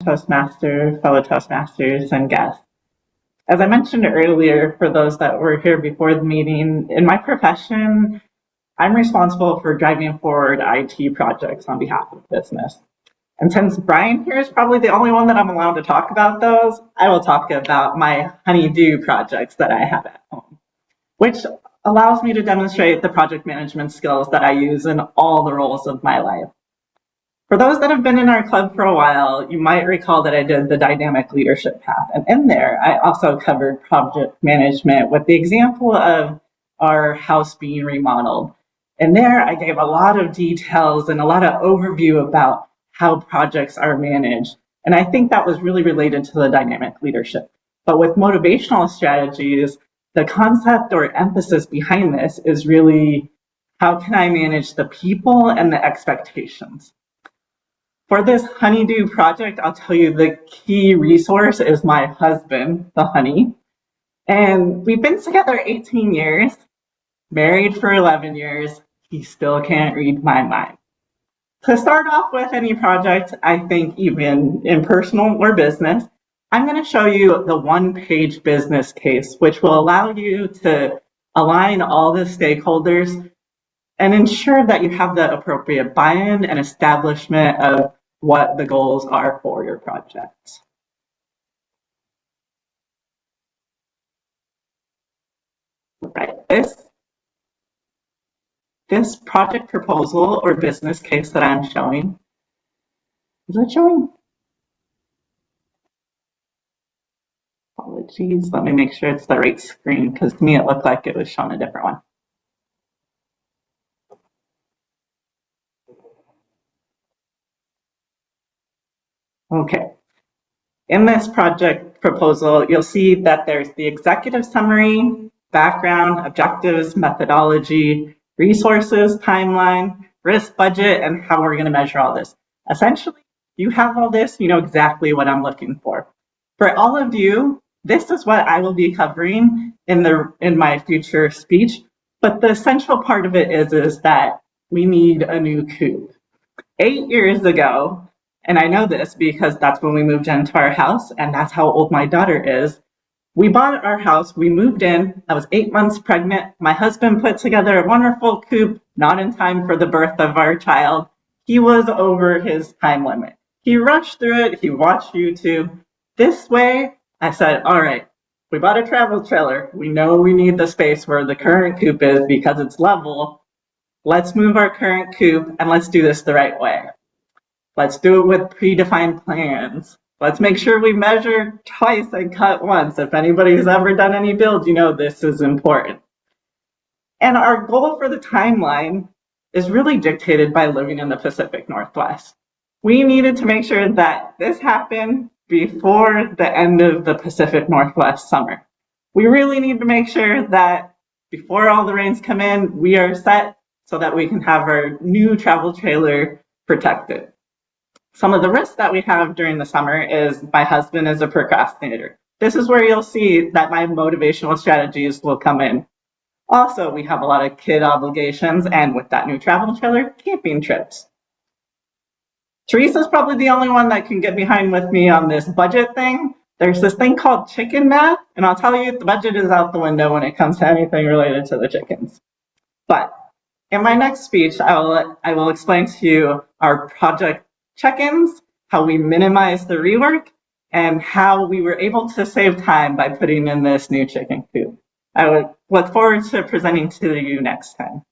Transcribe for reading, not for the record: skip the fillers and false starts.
Toastmaster, fellow Toastmasters, and guests. As I mentioned earlier, for those that were here before the meeting, in my profession, I'm responsible for driving forward IT projects on behalf of business. And since Brian here is probably the only one that I'm allowed to talk about those, I will talk about my honeydew projects that I have at home, which allows me to demonstrate the project management skills that I use in all the roles of my life. For those that have been in our club for a while, you might recall that I did the dynamic leadership path. And in there, I also covered project management with the example of our house being remodeled. And there, I gave a lot of details and a lot of overview about how projects are managed. And I think that was really related to the dynamic leadership. But with motivational strategies, the concept or emphasis behind this is really, how can I manage the people and the expectations? For this honeydew project, I'll tell you the key resource is my husband, the honey. And we've been together 18 years, married for 11 years. He still can't read my mind. To start off with any project, I think even in personal or business, I'm going to show you the one-page business case, which will allow you to align all the stakeholders and ensure that you have the appropriate buy-in and establishment of what the goals are for your project. Right. This project proposal or business case that I'm showing, is it showing? Apologies, let me make sure it's the right screen, because to me it looked like it was showing a different one. Okay. In this project proposal, you'll see that there's the executive summary, background, objectives, methodology, resources, timeline, risk budget, and how we're going to measure all this. Essentially, you have all this, you know exactly what I'm looking for. For all of you, this is what I will be covering in my future speech, but the essential part of it is that we need a new Coop. 8 years ago, and I know this because that's when we moved into our house, and that's how old my daughter is. We bought our house, we moved in, I was 8 months pregnant. My husband put together a wonderful Coop, not in time for the birth of our child. He was over his time limit. He rushed through it, he watched YouTube. This way, I said, all right, we bought a travel trailer. We know we need the space where the current Coop is because it's level. Let's move our current Coop and let's do this the right way. Let's do it with predefined plans. Let's make sure we measure twice and cut once. If anybody's ever done any builds, you know this is important. And our goal for the timeline is really dictated by living in the Pacific Northwest. We needed to make sure that this happened before the end of the Pacific Northwest summer. We really need to make sure that before all the rains come in, we are set so that we can have our new travel trailer protected. Some of the risks that we have during the summer is my husband is a procrastinator. This is where you'll see that my motivational strategies will come in. Also, we have a lot of kid obligations, and with that new travel trailer, camping trips. Teresa's probably the only one that can get behind with me on this budget thing. There's this thing called chicken math, and I'll tell you, the budget is out the window when it comes to anything related to the chickens. But in my next speech, I will explain to you our project check-ins, how we minimize the rework, and how we were able to save time by putting in this new chicken coop. I would look forward to presenting to you next time.